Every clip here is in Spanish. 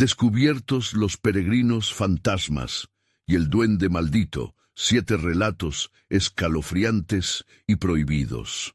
Descubiertos los peregrinos fantasmas y el duende maldito, 7 relatos escalofriantes y prohibidos.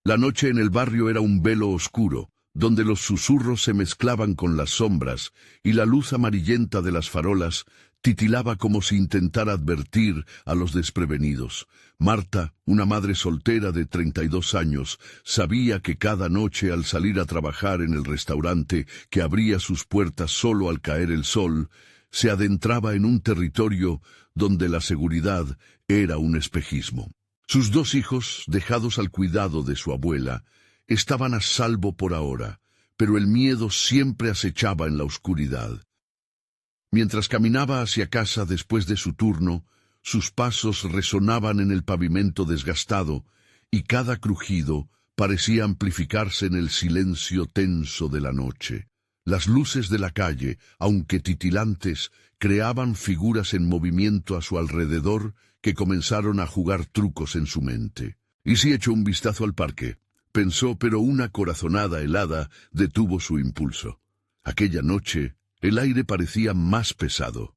La noche en el barrio era un velo oscuro, donde los susurros se mezclaban con las sombras y la luz amarillenta de las farolas titilaba como si intentara advertir a los desprevenidos. Marta, una madre soltera de 32 años, sabía que cada noche al salir a trabajar en el restaurante, que abría sus puertas solo al caer el sol, se adentraba en un territorio donde la seguridad era un espejismo. Sus 2 hijos, dejados al cuidado de su abuela, estaban a salvo por ahora, pero el miedo siempre acechaba en la oscuridad. Mientras caminaba hacia casa después de su turno, sus pasos resonaban en el pavimento desgastado, y cada crujido parecía amplificarse en el silencio tenso de la noche. Las luces de la calle, aunque titilantes, creaban figuras en movimiento a su alrededor que comenzaron a jugar trucos en su mente. «¿Y si echo un vistazo al parque?», pensó, pero una corazonada helada detuvo su impulso. Aquella noche, el aire parecía más pesado,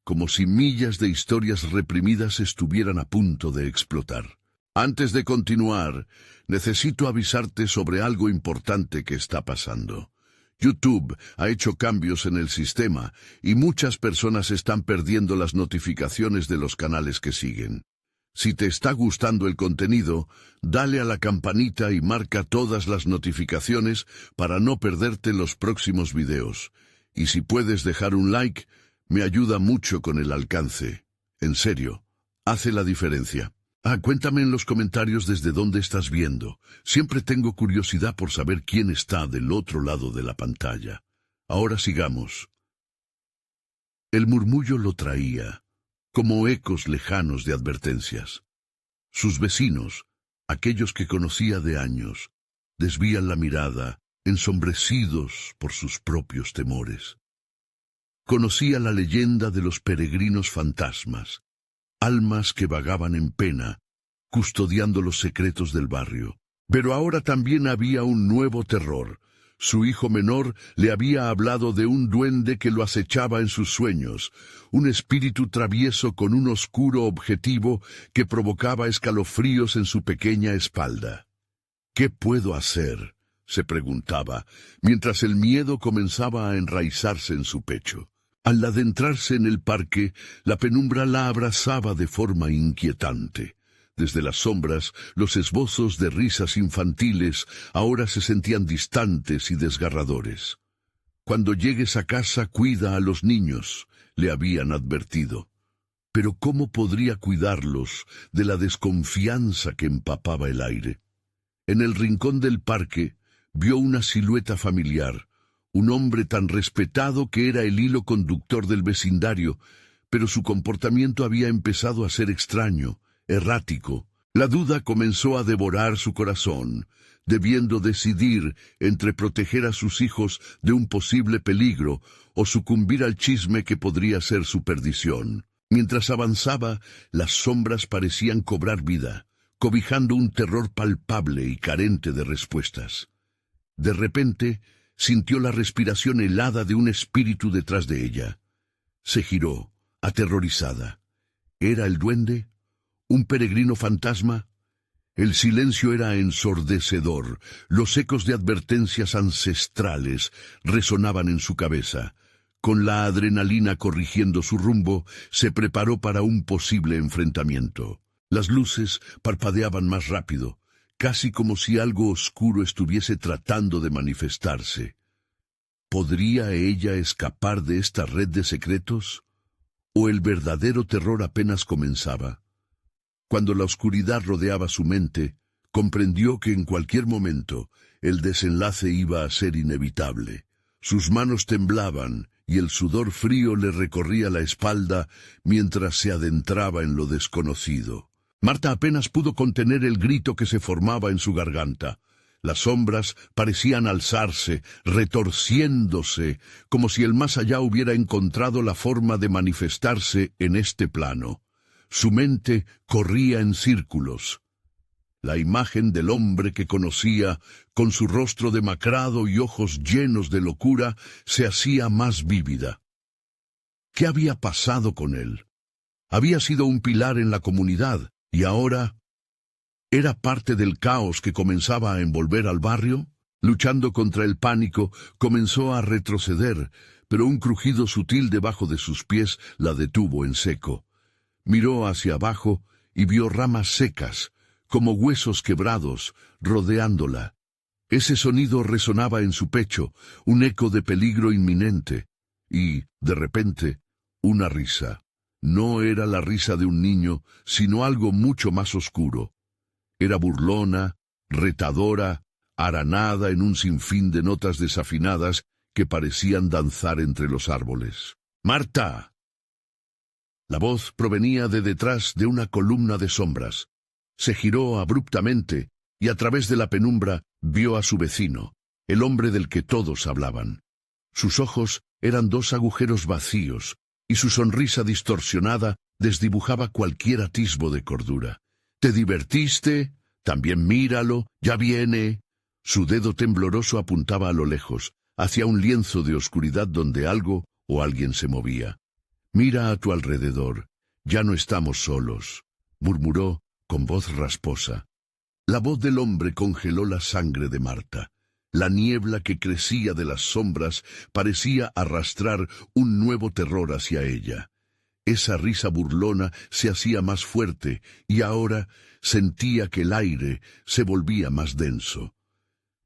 como si millas de historias reprimidas estuvieran a punto de explotar. «Antes de continuar, necesito avisarte sobre algo importante que está pasando. YouTube ha hecho cambios en el sistema y muchas personas están perdiendo las notificaciones de los canales que siguen. Si te está gustando el contenido, dale a la campanita y marca todas las notificaciones para no perderte los próximos videos. Y si puedes dejar un like, me ayuda mucho con el alcance. En serio, hace la diferencia. Cuéntame en los comentarios desde dónde estás viendo. Siempre tengo curiosidad por saber quién está del otro lado de la pantalla. Ahora sigamos». El murmullo lo traía, como ecos lejanos de advertencias. Sus vecinos, aquellos que conocía de años, desvían la mirada, ensombrecidos por sus propios temores. Conocía la leyenda de los peregrinos fantasmas, almas que vagaban en pena, custodiando los secretos del barrio. Pero ahora también había un nuevo terror. Su hijo menor le había hablado de un duende que lo acechaba en sus sueños, un espíritu travieso con un oscuro objetivo que provocaba escalofríos en su pequeña espalda. «¿Qué puedo hacer?», se preguntaba, mientras el miedo comenzaba a enraizarse en su pecho. Al adentrarse en el parque, la penumbra la abrazaba de forma inquietante. Desde las sombras, los esbozos de risas infantiles ahora se sentían distantes y desgarradores. «Cuando llegues a casa, cuida a los niños», le habían advertido. Pero ¿cómo podría cuidarlos de la desconfianza que empapaba el aire? En el rincón del parque, vio una silueta familiar, un hombre tan respetado que era el hilo conductor del vecindario, pero su comportamiento había empezado a ser extraño, errático. La duda comenzó a devorar su corazón, debiendo decidir entre proteger a sus hijos de un posible peligro o sucumbir al chisme que podría ser su perdición. Mientras avanzaba, las sombras parecían cobrar vida, cobijando un terror palpable y carente de respuestas. De repente, sintió la respiración helada de un espíritu detrás de ella. Se giró, aterrorizada. ¿Era el duende? ¿Un peregrino fantasma? El silencio era ensordecedor. Los ecos de advertencias ancestrales resonaban en su cabeza. Con la adrenalina corrigiendo su rumbo, se preparó para un posible enfrentamiento. Las luces parpadeaban más rápido, casi como si algo oscuro estuviese tratando de manifestarse. ¿Podría ella escapar de esta red de secretos? ¿O el verdadero terror apenas comenzaba? Cuando la oscuridad rodeaba su mente, comprendió que en cualquier momento el desenlace iba a ser inevitable. Sus manos temblaban y el sudor frío le recorría la espalda mientras se adentraba en lo desconocido. Marta apenas pudo contener el grito que se formaba en su garganta. Las sombras parecían alzarse, retorciéndose, como si el más allá hubiera encontrado la forma de manifestarse en este plano. Su mente corría en círculos. La imagen del hombre que conocía, con su rostro demacrado y ojos llenos de locura, se hacía más vívida. ¿Qué había pasado con él? Había sido un pilar en la comunidad, y ahora ¿era parte del caos que comenzaba a envolver al barrio? Luchando contra el pánico, comenzó a retroceder, pero un crujido sutil debajo de sus pies la detuvo en seco. Miró hacia abajo y vio ramas secas, como huesos quebrados, rodeándola. Ese sonido resonaba en su pecho, un eco de peligro inminente, y, de repente, una risa. No era la risa de un niño, sino algo mucho más oscuro. Era burlona, retadora, aranada en un sinfín de notas desafinadas que parecían danzar entre los árboles. ¡Marta! La voz provenía de detrás de una columna de sombras. Se giró abruptamente y a través de la penumbra vio a su vecino, el hombre del que todos hablaban. Sus ojos eran dos agujeros vacíos y su sonrisa distorsionada desdibujaba cualquier atisbo de cordura. ¿Te divertiste? También míralo, ya viene. Su dedo tembloroso apuntaba a lo lejos, hacia un lienzo de oscuridad donde algo o alguien se movía. Mira a tu alrededor, ya no estamos solos, murmuró con voz rasposa. La voz del hombre congeló la sangre de Marta. La niebla que crecía de las sombras parecía arrastrar un nuevo terror hacia ella. Esa risa burlona se hacía más fuerte y ahora sentía que el aire se volvía más denso.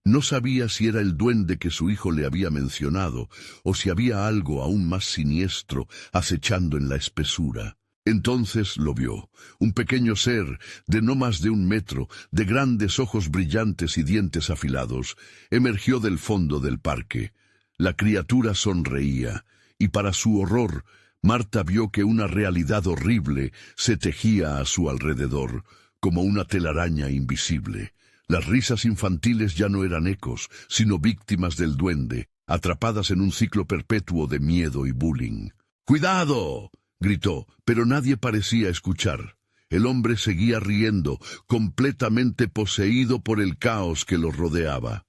No sabía si era el duende que su hijo le había mencionado o si había algo aún más siniestro acechando en la espesura. Entonces lo vio, un pequeño ser de no más de 1 metro, de grandes ojos brillantes y dientes afilados, emergió del fondo del parque. La criatura sonreía, y para su horror, Marta vio que una realidad horrible se tejía a su alrededor, como una telaraña invisible. Las risas infantiles ya no eran ecos, sino víctimas del duende, atrapadas en un ciclo perpetuo de miedo y bullying. ¡Cuidado!, gritó, pero nadie parecía escuchar. El hombre seguía riendo, completamente poseído por el caos que lo rodeaba.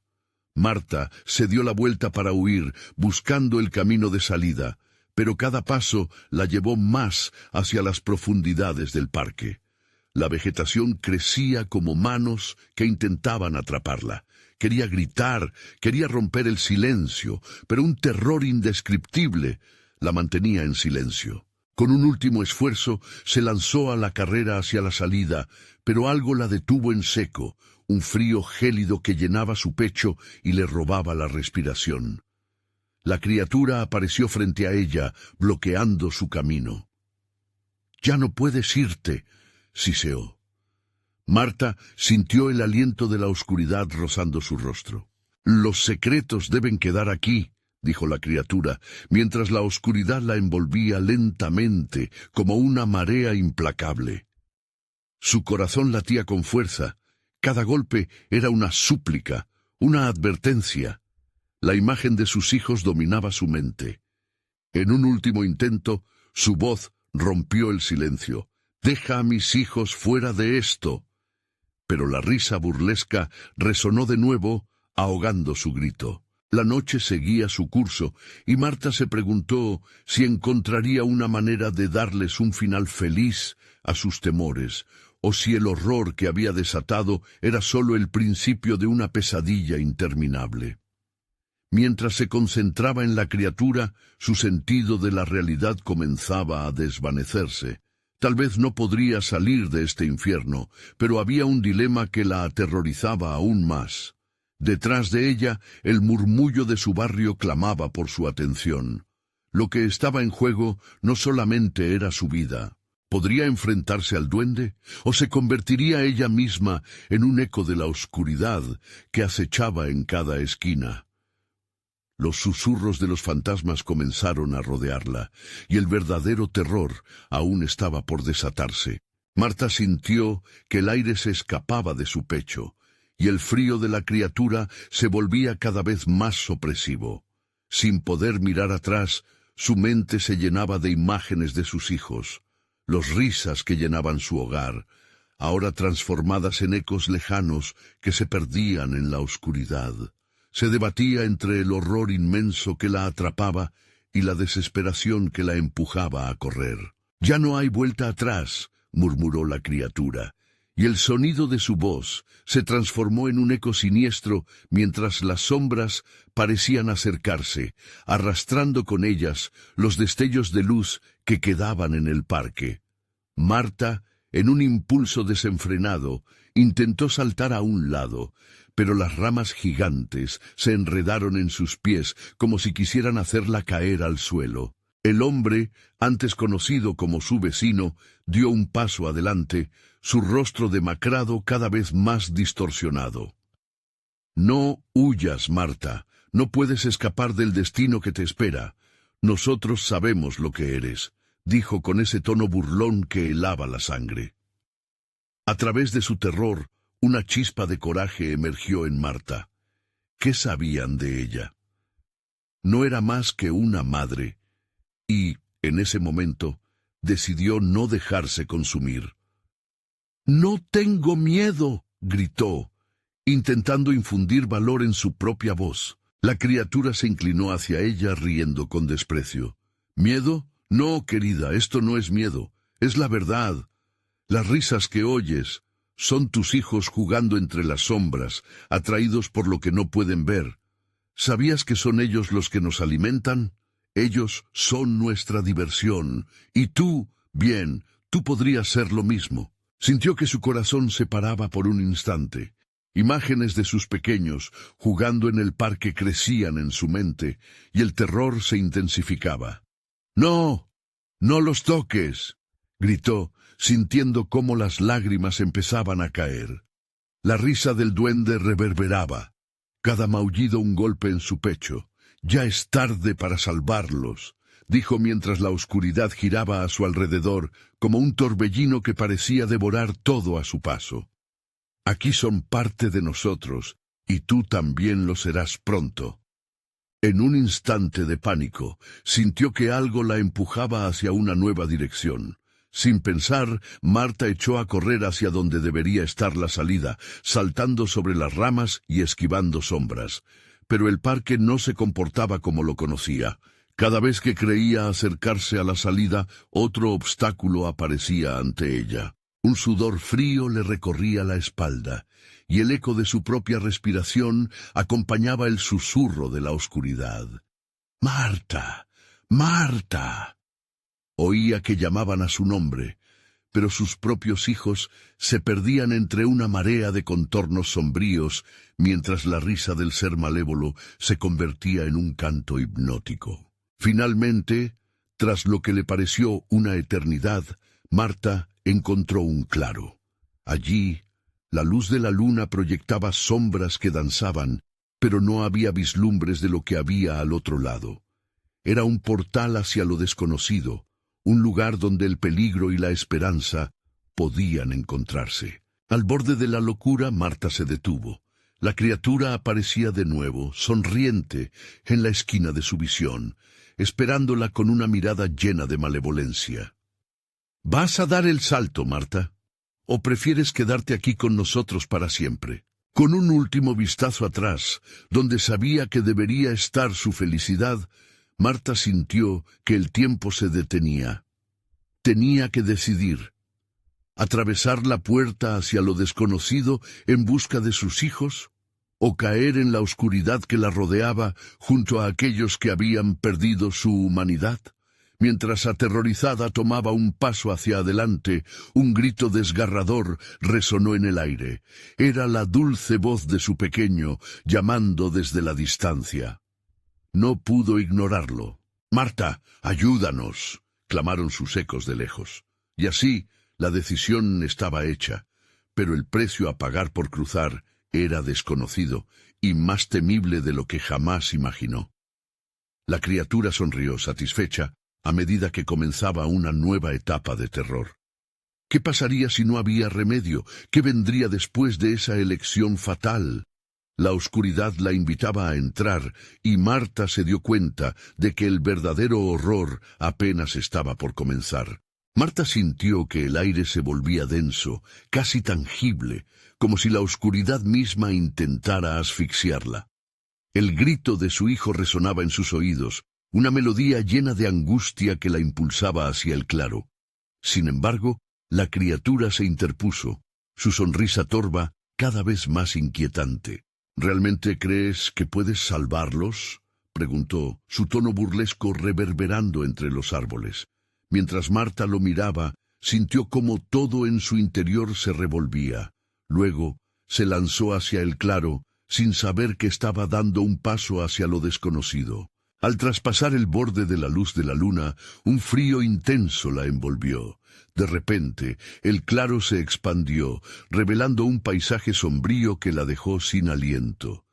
Marta se dio la vuelta para huir, buscando el camino de salida, pero cada paso la llevó más hacia las profundidades del parque. La vegetación crecía como manos que intentaban atraparla. Quería gritar, quería romper el silencio, pero un terror indescriptible la mantenía en silencio. Con un último esfuerzo, se lanzó a la carrera hacia la salida, pero algo la detuvo en seco, un frío gélido que llenaba su pecho y le robaba la respiración. La criatura apareció frente a ella, bloqueando su camino. «Ya no puedes irte», siseó. Marta sintió el aliento de la oscuridad rozando su rostro. «Los secretos deben quedar aquí», dijo la criatura, mientras la oscuridad la envolvía lentamente, como una marea implacable. Su corazón latía con fuerza. Cada golpe era una súplica, una advertencia. La imagen de sus hijos dominaba su mente. En un último intento, su voz rompió el silencio. «Deja a mis hijos fuera de esto». Pero la risa burlesca resonó de nuevo, ahogando su grito. La noche seguía su curso, y Marta se preguntó si encontraría una manera de darles un final feliz a sus temores, o si el horror que había desatado era solo el principio de una pesadilla interminable. Mientras se concentraba en la criatura, su sentido de la realidad comenzaba a desvanecerse. Tal vez no podría salir de este infierno, pero había un dilema que la aterrorizaba aún más. Detrás de ella, el murmullo de su barrio clamaba por su atención. Lo que estaba en juego no solamente era su vida. ¿Podría enfrentarse al duende? ¿O se convertiría ella misma en un eco de la oscuridad que acechaba en cada esquina? Los susurros de los fantasmas comenzaron a rodearla, y el verdadero terror aún estaba por desatarse. Marta sintió que el aire se escapaba de su pecho, y el frío de la criatura se volvía cada vez más opresivo. Sin poder mirar atrás, su mente se llenaba de imágenes de sus hijos, los risas que llenaban su hogar. ahora transformadas en ecos lejanos que se perdían en la oscuridad. Se debatía entre el horror inmenso que la atrapaba y la desesperación que la empujaba a correr. «Ya no hay vuelta atrás», murmuró la criatura, y el sonido de su voz se transformó en un eco siniestro mientras las sombras parecían acercarse, arrastrando con ellas los destellos de luz que quedaban en el parque. Marta, en un impulso desenfrenado, intentó saltar a un lado, pero las ramas gigantes se enredaron en sus pies como si quisieran hacerla caer al suelo. El hombre, antes conocido como su vecino, dio un paso adelante, su rostro demacrado cada vez más distorsionado. «No huyas, Marta, no puedes escapar del destino que te espera. Nosotros sabemos lo que eres», dijo con ese tono burlón que helaba la sangre. A través de su terror, una chispa de coraje emergió en Marta. ¿Qué sabían de ella? No era más que una madre, y, en ese momento, decidió no dejarse consumir. «¡No tengo miedo!», gritó, intentando infundir valor en su propia voz. La criatura se inclinó hacia ella riendo con desprecio. «¿Miedo? No, querida, esto no es miedo, es la verdad. Las risas que oyes son tus hijos jugando entre las sombras, atraídos por lo que no pueden ver. ¿Sabías que son ellos los que nos alimentan? Ellos son nuestra diversión, y tú, bien, tú podrías ser lo mismo». Sintió que su corazón se paraba por un instante. Imágenes de sus pequeños jugando en el parque crecían en su mente, y el terror se intensificaba. «¡No! ¡No los toques!», gritó, sintiendo cómo las lágrimas empezaban a caer. La risa del duende reverberaba, cada maullido un golpe en su pecho. «Ya es tarde para salvarlos», dijo mientras la oscuridad giraba a su alrededor como un torbellino que parecía devorar todo a su paso. «Aquí son parte de nosotros, y tú también lo serás pronto». En un instante de pánico, sintió que algo la empujaba hacia una nueva dirección. Sin pensar, Marta echó a correr hacia donde debería estar la salida, saltando sobre las ramas y esquivando sombras. Pero el parque no se comportaba como lo conocía. Cada vez que creía acercarse a la salida, otro obstáculo aparecía ante ella. Un sudor frío le recorría la espalda, y el eco de su propia respiración acompañaba el susurro de la oscuridad. «¡Marta! ¡Marta!». Oía que llamaban a su nombre, pero sus propios hijos se perdían entre una marea de contornos sombríos, mientras la risa del ser malévolo se convertía en un canto hipnótico. Finalmente, tras lo que le pareció una eternidad, Marta encontró un claro. Allí, la luz de la luna proyectaba sombras que danzaban, pero no había vislumbres de lo que había al otro lado. Era un portal hacia lo desconocido, un lugar donde el peligro y la esperanza podían encontrarse. Al borde de la locura, Marta se detuvo. La criatura aparecía de nuevo, sonriente, en la esquina de su visión, esperándola con una mirada llena de malevolencia. «¿Vas a dar el salto, Marta? ¿O prefieres quedarte aquí con nosotros para siempre?». Con un último vistazo atrás, donde sabía que debería estar su felicidad, Marta sintió que el tiempo se detenía. Tenía que decidir. ¿Atravesar la puerta hacia lo desconocido en busca de sus hijos? ¿O caer en la oscuridad que la rodeaba junto a aquellos que habían perdido su humanidad? Mientras aterrorizada tomaba un paso hacia adelante, un grito desgarrador resonó en el aire. Era la dulce voz de su pequeño, llamando desde la distancia. No pudo ignorarlo. «¡Marta, ayúdanos!», clamaron sus ecos de lejos. Y así, la decisión estaba hecha, pero el precio a pagar por cruzar era desconocido y más temible de lo que jamás imaginó. La criatura sonrió satisfecha a medida que comenzaba una nueva etapa de terror. ¿Qué pasaría si no había remedio? ¿Qué vendría después de esa elección fatal? La oscuridad la invitaba a entrar, y Marta se dio cuenta de que el verdadero horror apenas estaba por comenzar. Marta sintió que el aire se volvía denso, casi tangible, como si la oscuridad misma intentara asfixiarla. El grito de su hijo resonaba en sus oídos, una melodía llena de angustia que la impulsaba hacia el claro. Sin embargo, la criatura se interpuso, su sonrisa torva cada vez más inquietante. ¿Realmente crees que puedes salvarlos?, preguntó, su tono burlesco reverberando entre los árboles. Mientras Marta lo miraba, sintió como todo en su interior se revolvía. Luego, se lanzó hacia el claro, sin saber que estaba dando un paso hacia lo desconocido. Al traspasar el borde de la luz de la luna, un frío intenso la envolvió. De repente, el claro se expandió, revelando un paisaje sombrío que la dejó sin aliento.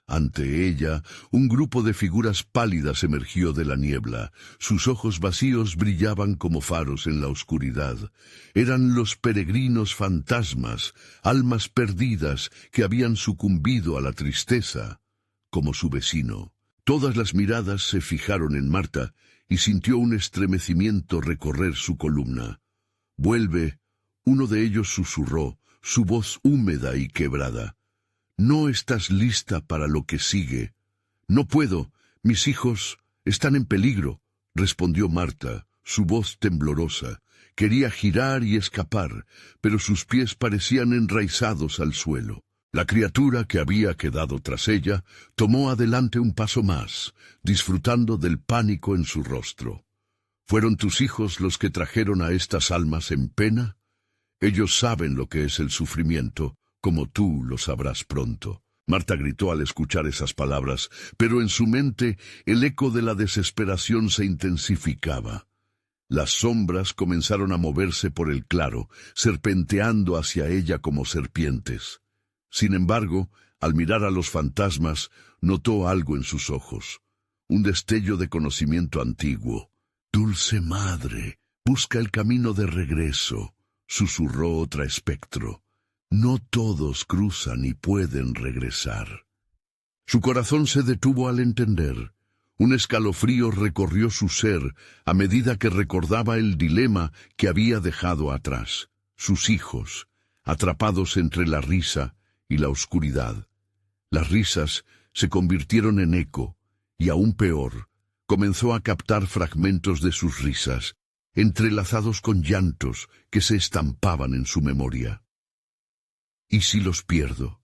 Ante ella, un grupo de figuras pálidas emergió de la niebla. Sus ojos vacíos brillaban como faros en la oscuridad. Eran los peregrinos fantasmas, almas perdidas que habían sucumbido a la tristeza, como su vecino. Todas las miradas se fijaron en Marta y sintió un estremecimiento recorrer su columna. «Vuelve», uno de ellos susurró, su voz húmeda y quebrada. «No estás lista para lo que sigue». «No puedo, mis hijos están en peligro», respondió Marta, su voz temblorosa. Quería girar y escapar, pero sus pies parecían enraizados al suelo. La criatura que había quedado tras ella tomó adelante un paso más, disfrutando del pánico en su rostro. «¿Fueron tus hijos los que trajeron a estas almas en pena? Ellos saben lo que es el sufrimiento, como tú lo sabrás pronto». Marta gritó al escuchar esas palabras, pero en su mente el eco de la desesperación se intensificaba. Las sombras comenzaron a moverse por el claro, serpenteando hacia ella como serpientes. Sin embargo, al mirar a los fantasmas, notó algo en sus ojos, un destello de conocimiento antiguo. «Dulce madre, busca el camino de regreso», susurró otra espectro. «No todos cruzan y pueden regresar». Su corazón se detuvo al entender. Un escalofrío recorrió su ser a medida que recordaba el dilema que había dejado atrás. Sus hijos, atrapados entre la risa y la oscuridad. Las risas se convirtieron en eco, y aún peor, comenzó a captar fragmentos de sus risas, entrelazados con llantos que se estampaban en su memoria. «¿Y si los pierdo?»,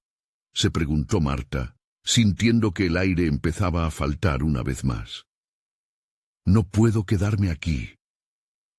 se preguntó Marta, sintiendo que el aire empezaba a faltar una vez más. «No puedo quedarme aquí.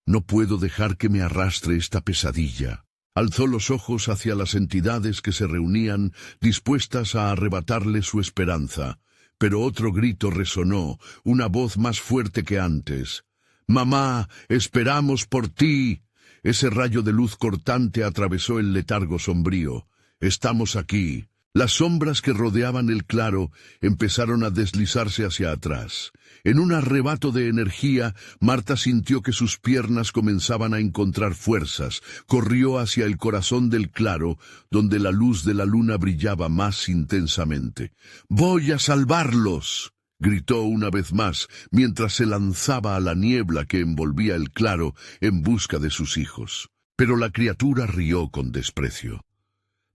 No puedo dejar que me arrastre esta pesadilla». Alzó los ojos hacia las entidades que se reunían, dispuestas a arrebatarle su esperanza. Pero otro grito resonó, una voz más fuerte que antes. «Mamá, esperamos por ti». Ese rayo de luz cortante atravesó el letargo sombrío. «Estamos aquí». Las sombras que rodeaban el claro empezaron a deslizarse hacia atrás. En un arrebato de energía, Marta sintió que sus piernas comenzaban a encontrar fuerzas. Corrió hacia el corazón del claro, donde la luz de la luna brillaba más intensamente. «¡Voy a salvarlos!», gritó una vez más, mientras se lanzaba a la niebla que envolvía el claro en busca de sus hijos. Pero la criatura rió con desprecio.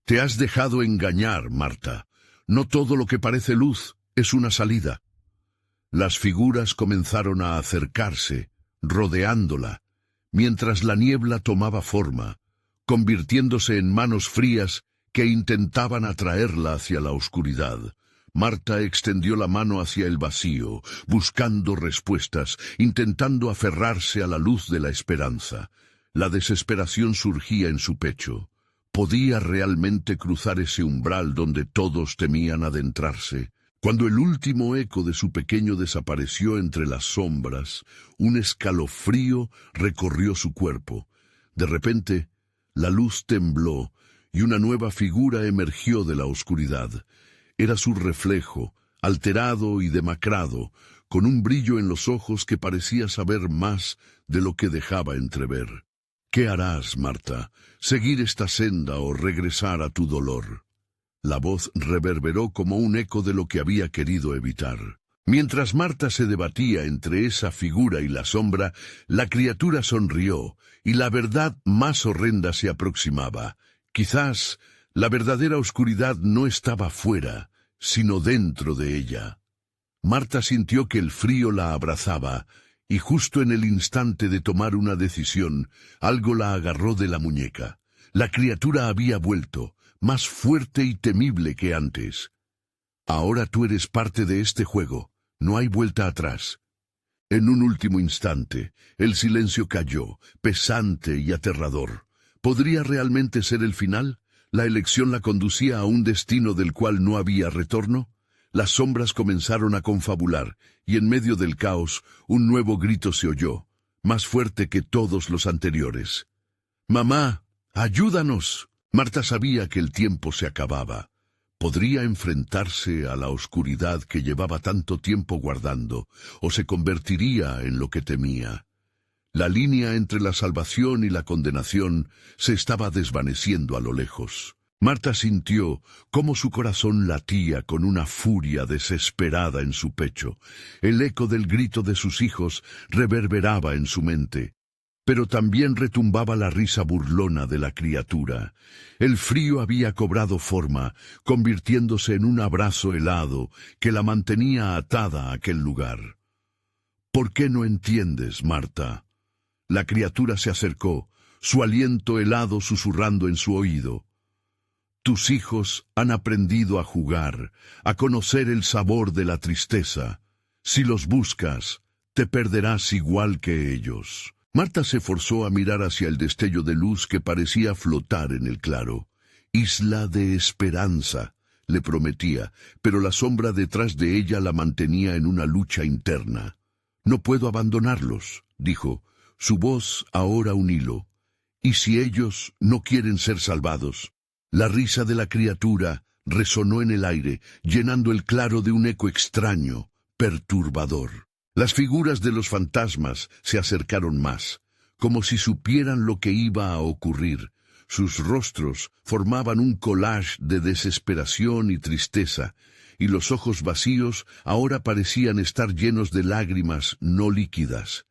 «Te has dejado engañar, Marta. No todo lo que parece luz es una salida». Las figuras comenzaron a acercarse, rodeándola, mientras la niebla tomaba forma, convirtiéndose en manos frías que intentaban atraerla hacia la oscuridad. Marta extendió la mano hacia el vacío, buscando respuestas, intentando aferrarse a la luz de la esperanza. La desesperación surgía en su pecho. ¿Podía realmente cruzar ese umbral donde todos temían adentrarse? Cuando el último eco de su pequeño desapareció entre las sombras, un escalofrío recorrió su cuerpo. De repente, la luz tembló y una nueva figura emergió de la oscuridad. Era su reflejo, alterado y demacrado, con un brillo en los ojos que parecía saber más de lo que dejaba entrever. «¿Qué harás, Marta? ¿Seguir esta senda o regresar a tu dolor?». La voz reverberó como un eco de lo que había querido evitar. Mientras Marta se debatía entre esa figura y la sombra, la criatura sonrió, y la verdad más horrenda se aproximaba. Quizás la verdadera oscuridad no estaba fuera, sino dentro de ella. Marta sintió que el frío la abrazaba, y justo en el instante de tomar una decisión, algo la agarró de la muñeca. La criatura había vuelto, más fuerte y temible que antes. Ahora tú eres parte de este juego, no hay vuelta atrás. En un último instante, el silencio cayó, pesante y aterrador. ¿Podría realmente ser el final? ¿La elección la conducía a un destino del cual no había retorno? Las sombras comenzaron a confabular, y en medio del caos, un nuevo grito se oyó, más fuerte que todos los anteriores. «¡Mamá! ¡Ayúdanos!». Marta sabía que el tiempo se acababa. Podría enfrentarse a la oscuridad que llevaba tanto tiempo guardando, o se convertiría en lo que temía. La línea entre la salvación y la condenación se estaba desvaneciendo a lo lejos. Marta sintió cómo su corazón latía con una furia desesperada en su pecho. El eco del grito de sus hijos reverberaba en su mente, pero también retumbaba la risa burlona de la criatura. El frío había cobrado forma, convirtiéndose en un abrazo helado que la mantenía atada a aquel lugar. «¿Por qué no entiendes, Marta?». La criatura se acercó, su aliento helado susurrando en su oído. «Tus hijos han aprendido a jugar, a conocer el sabor de la tristeza. Si los buscas, te perderás igual que ellos». Marta se forzó a mirar hacia el destello de luz que parecía flotar en el claro. «Isla de esperanza», le prometía, pero la sombra detrás de ella la mantenía en una lucha interna. «No puedo abandonarlos», dijo, su voz ahora un hilo. «¿Y si ellos no quieren ser salvados?». La risa de la criatura resonó en el aire, llenando el claro de un eco extraño, perturbador. Las figuras de los fantasmas se acercaron más, como si supieran lo que iba a ocurrir. Sus rostros formaban un collage de desesperación y tristeza, y los ojos vacíos ahora parecían estar llenos de lágrimas no líquidas.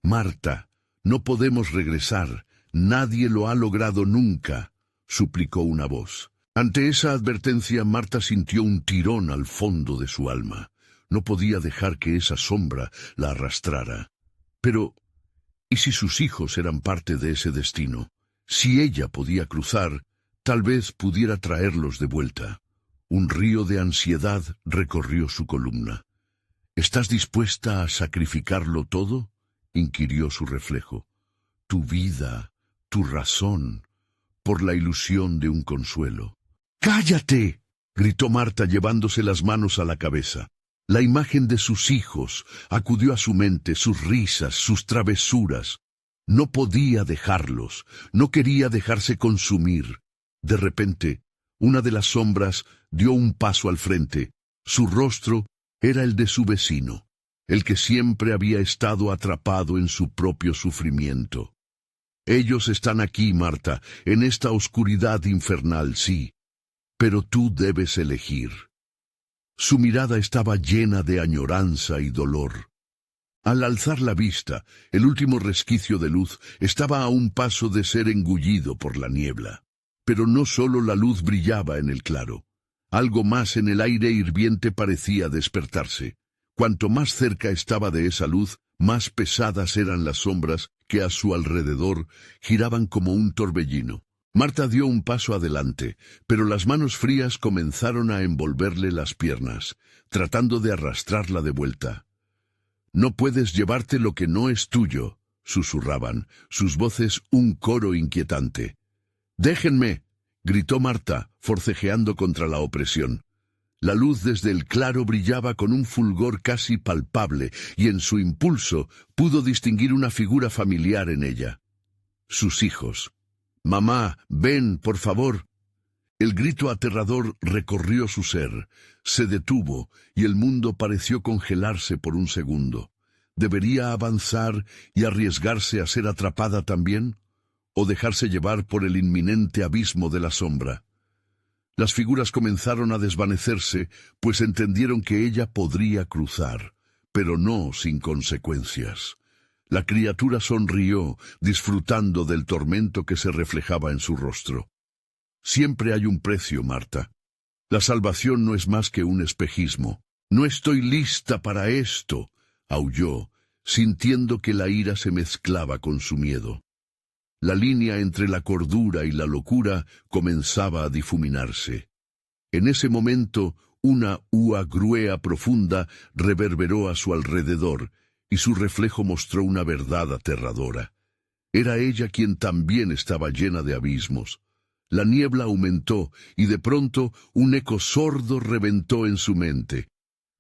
«Marta, no podemos regresar, nadie lo ha logrado nunca», suplicó una voz. Ante esa advertencia, Marta sintió un tirón al fondo de su alma. No podía dejar que esa sombra la arrastrara. Pero, ¿y si sus hijos eran parte de ese destino? Si ella podía cruzar, tal vez pudiera traerlos de vuelta. Un río de ansiedad recorrió su columna. «¿Estás dispuesta a sacrificarlo todo?», inquirió su reflejo. «Tu vida, tu razón, por la ilusión de un consuelo». «¡Cállate!», gritó Marta llevándose las manos a la cabeza. La imagen de sus hijos acudió a su mente, sus risas, sus travesuras. No podía dejarlos, no quería dejarse consumir. De repente, una de las sombras dio un paso al frente. Su rostro era el de su vecino, el que siempre había estado atrapado en su propio sufrimiento. «Ellos están aquí, Marta, en esta oscuridad infernal, sí, pero tú debes elegir». Su mirada estaba llena de añoranza y dolor. Al alzar la vista, el último resquicio de luz estaba a un paso de ser engullido por la niebla. Pero no solo la luz brillaba en el claro. Algo más en el aire hirviente parecía despertarse. Cuanto más cerca estaba de esa luz, más pesadas eran las sombras que a su alrededor giraban como un torbellino. Marta dio un paso adelante, pero las manos frías comenzaron a envolverle las piernas, tratando de arrastrarla de vuelta. «No puedes llevarte lo que no es tuyo», susurraban, sus voces un coro inquietante. «¡Déjenme!», gritó Marta, forcejeando contra la opresión. La luz desde el claro brillaba con un fulgor casi palpable, y en su impulso pudo distinguir una figura familiar en ella. Sus hijos. «Mamá, ven, por favor». El grito aterrador recorrió su ser, se detuvo, y el mundo pareció congelarse por un segundo. ¿Debería avanzar y arriesgarse a ser atrapada también? ¿O dejarse llevar por el inminente abismo de la sombra? Las figuras comenzaron a desvanecerse, pues entendieron que ella podría cruzar, pero no sin consecuencias. La criatura sonrió, disfrutando del tormento que se reflejaba en su rostro. Siempre hay un precio, Marta. La salvación no es más que un espejismo. No estoy lista para esto, aulló, sintiendo que la ira se mezclaba con su miedo. La línea entre la cordura y la locura comenzaba a difuminarse. En ese momento, una hua gruea profunda reverberó a su alrededor, y su reflejo mostró una verdad aterradora. Era ella quien también estaba llena de abismos. La niebla aumentó, y de pronto un eco sordo reventó en su mente.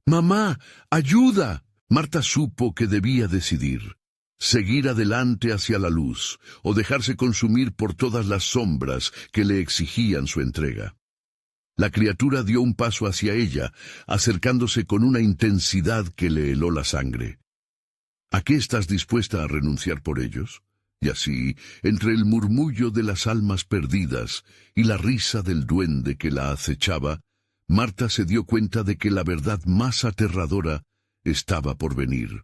«¡Mamá, ayuda!». Marta supo que debía decidir. Seguir adelante hacia la luz, o dejarse consumir por todas las sombras que le exigían su entrega. La criatura dio un paso hacia ella, acercándose con una intensidad que le heló la sangre. ¿A qué estás dispuesta a renunciar por ellos? Y así, entre el murmullo de las almas perdidas y la risa del duende que la acechaba, Marta se dio cuenta de que la verdad más aterradora estaba por venir.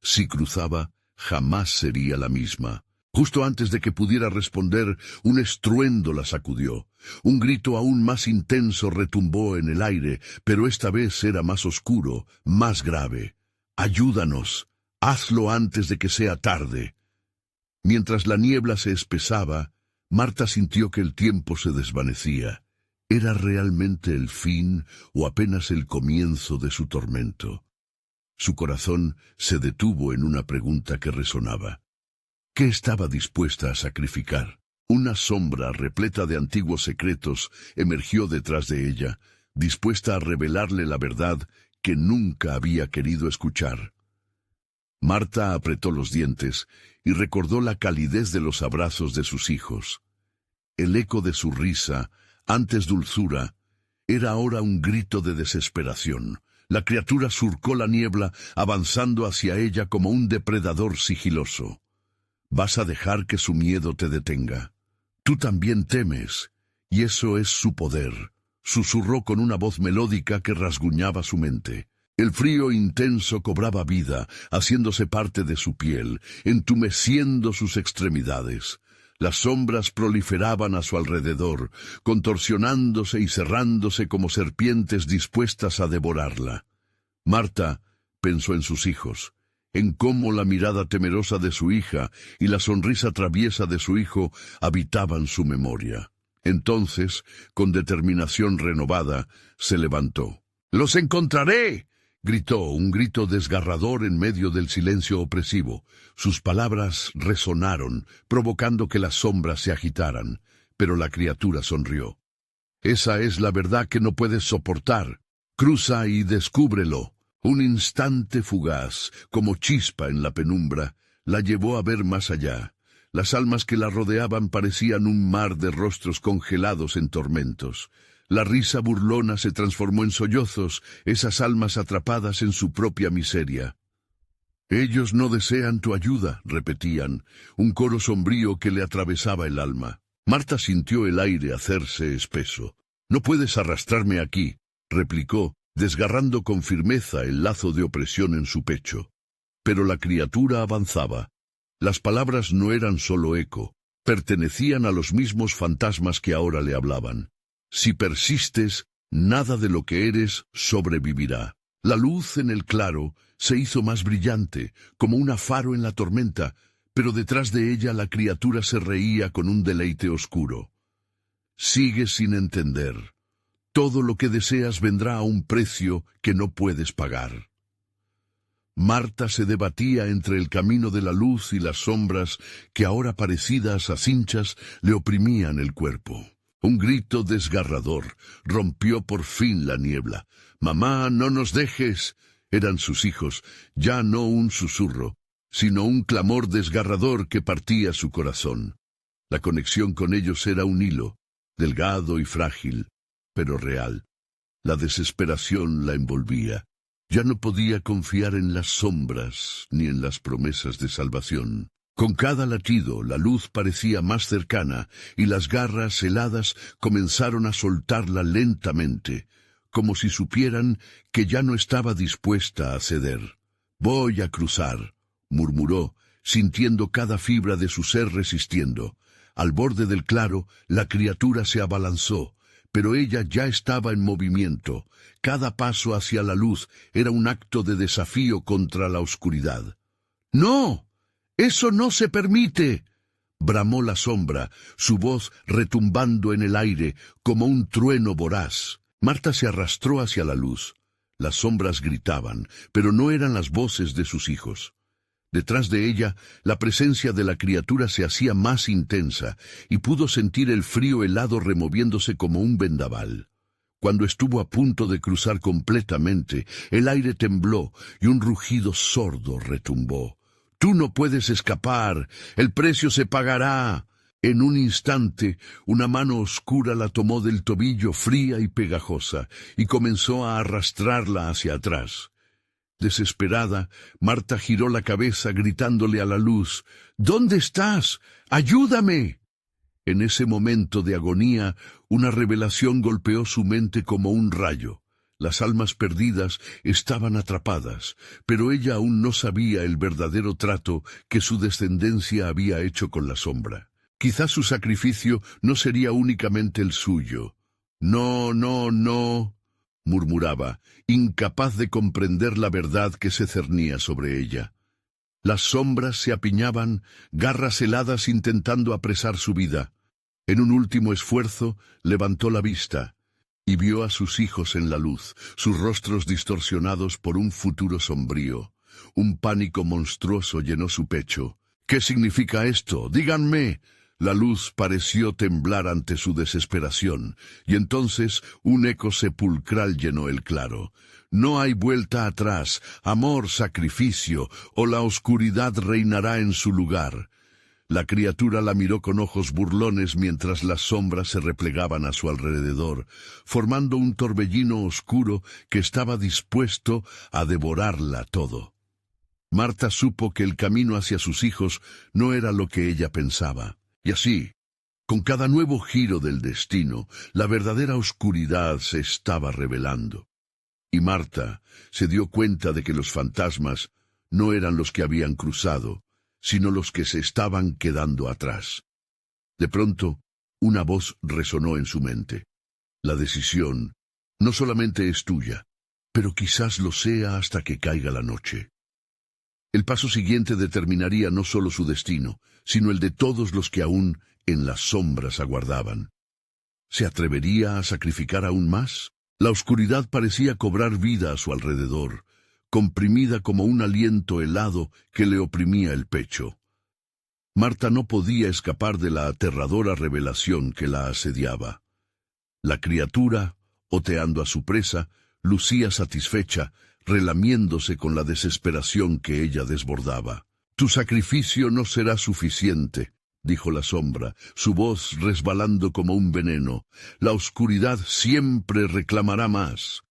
Si cruzaba, jamás sería la misma. Justo antes de que pudiera responder, un estruendo la sacudió. Un grito aún más intenso retumbó en el aire, pero esta vez era más oscuro, más grave. «¡Ayúdanos! Hazlo antes de que sea tarde». Mientras la niebla se espesaba, Marta sintió que el tiempo se desvanecía. ¿Era realmente el fin o apenas el comienzo de su tormento? Su corazón se detuvo en una pregunta que resonaba. ¿Qué estaba dispuesta a sacrificar? Una sombra repleta de antiguos secretos emergió detrás de ella, dispuesta a revelarle la verdad que nunca había querido escuchar. Marta apretó los dientes y recordó la calidez de los abrazos de sus hijos. El eco de su risa, antes dulzura, era ahora un grito de desesperación. La criatura surcó la niebla, avanzando hacia ella como un depredador sigiloso. «Vas a dejar que su miedo te detenga. Tú también temes, y eso es su poder», susurró con una voz melódica que rasguñaba su mente. El frío intenso cobraba vida, haciéndose parte de su piel, entumeciendo sus extremidades. Las sombras proliferaban a su alrededor, contorsionándose y cerrándose como serpientes dispuestas a devorarla. Marta pensó en sus hijos, en cómo la mirada temerosa de su hija y la sonrisa traviesa de su hijo habitaban su memoria. Entonces, con determinación renovada, se levantó. «¡Los encontraré!», gritó, un grito desgarrador en medio del silencio opresivo. Sus palabras resonaron, provocando que las sombras se agitaran, pero la criatura sonrió. «Esa es la verdad que no puedes soportar. Cruza y descúbrelo». Un instante fugaz, como chispa en la penumbra, la llevó a ver más allá. Las almas que la rodeaban parecían un mar de rostros congelados en tormentos. La risa burlona se transformó en sollozos, esas almas atrapadas en su propia miseria. «Ellos no desean tu ayuda», repetían, un coro sombrío que le atravesaba el alma. Marta sintió el aire hacerse espeso. «No puedes arrastrarme aquí», replicó, desgarrando con firmeza el lazo de opresión en su pecho. Pero la criatura avanzaba. Las palabras no eran solo eco, pertenecían a los mismos fantasmas que ahora le hablaban. «Si persistes, nada de lo que eres sobrevivirá». La luz en el claro se hizo más brillante, como un faro en la tormenta, pero detrás de ella la criatura se reía con un deleite oscuro. «Sigues sin entender. Todo lo que deseas vendrá a un precio que no puedes pagar». Marta se debatía entre el camino de la luz y las sombras que ahora parecidas a cinchas le oprimían el cuerpo. Un grito desgarrador rompió por fin la niebla. «¡Mamá, no nos dejes!». Eran sus hijos, ya no un susurro, sino un clamor desgarrador que partía su corazón. La conexión con ellos era un hilo, delgado y frágil, pero real. La desesperación la envolvía. Ya no podía confiar en las sombras ni en las promesas de salvación. Con cada latido, la luz parecía más cercana, y las garras heladas comenzaron a soltarla lentamente, como si supieran que ya no estaba dispuesta a ceder. «Voy a cruzar», murmuró, sintiendo cada fibra de su ser resistiendo. Al borde del claro, la criatura se abalanzó, pero ella ya estaba en movimiento. Cada paso hacia la luz era un acto de desafío contra la oscuridad. «¡No! ¡Eso no se permite!», bramó la sombra, su voz retumbando en el aire como un trueno voraz. Marta se arrastró hacia la luz. Las sombras gritaban, pero no eran las voces de sus hijos. Detrás de ella, la presencia de la criatura se hacía más intensa, y pudo sentir el frío helado removiéndose como un vendaval. Cuando estuvo a punto de cruzar completamente, el aire tembló y un rugido sordo retumbó. «Tú no puedes escapar, el precio se pagará». En un instante, una mano oscura la tomó del tobillo fría y pegajosa, y comenzó a arrastrarla hacia atrás. Desesperada, Marta giró la cabeza gritándole a la luz: «¿Dónde estás? ¡Ayúdame!». En ese momento de agonía, una revelación golpeó su mente como un rayo. Las almas perdidas estaban atrapadas, pero ella aún no sabía el verdadero trato que su descendencia había hecho con la sombra. Quizás su sacrificio no sería únicamente el suyo. «No, no, no», murmuraba, incapaz de comprender la verdad que se cernía sobre ella. Las sombras se apiñaban, garras heladas intentando apresar su vida. En un último esfuerzo, levantó la vista y vio a sus hijos en la luz, sus rostros distorsionados por un futuro sombrío. Un pánico monstruoso llenó su pecho. «¿Qué significa esto? Díganme». La luz pareció temblar ante su desesperación, y entonces un eco sepulcral llenó el claro. «No hay vuelta atrás, amor, sacrificio, o la oscuridad reinará en su lugar». La criatura la miró con ojos burlones mientras las sombras se replegaban a su alrededor, formando un torbellino oscuro que estaba dispuesto a devorarla todo. Marta supo que el camino hacia sus hijos no era lo que ella pensaba. Y así, con cada nuevo giro del destino, la verdadera oscuridad se estaba revelando. Y Marta se dio cuenta de que los fantasmas no eran los que habían cruzado, sino los que se estaban quedando atrás. De pronto, una voz resonó en su mente. «La decisión no solamente es tuya, pero quizás lo sea hasta que caiga la noche». El paso siguiente determinaría no solo su destino, sino el de todos los que aún en las sombras aguardaban. ¿Se atrevería a sacrificar aún más? La oscuridad parecía cobrar vida a su alrededor, comprimida como un aliento helado que le oprimía el pecho. Marta no podía escapar de la aterradora revelación que la asediaba. La criatura, oteando a su presa, lucía satisfecha, relamiéndose con la desesperación que ella desbordaba. «Tu sacrificio no será suficiente», dijo la sombra, su voz resbalando como un veneno. «La oscuridad siempre reclamará más».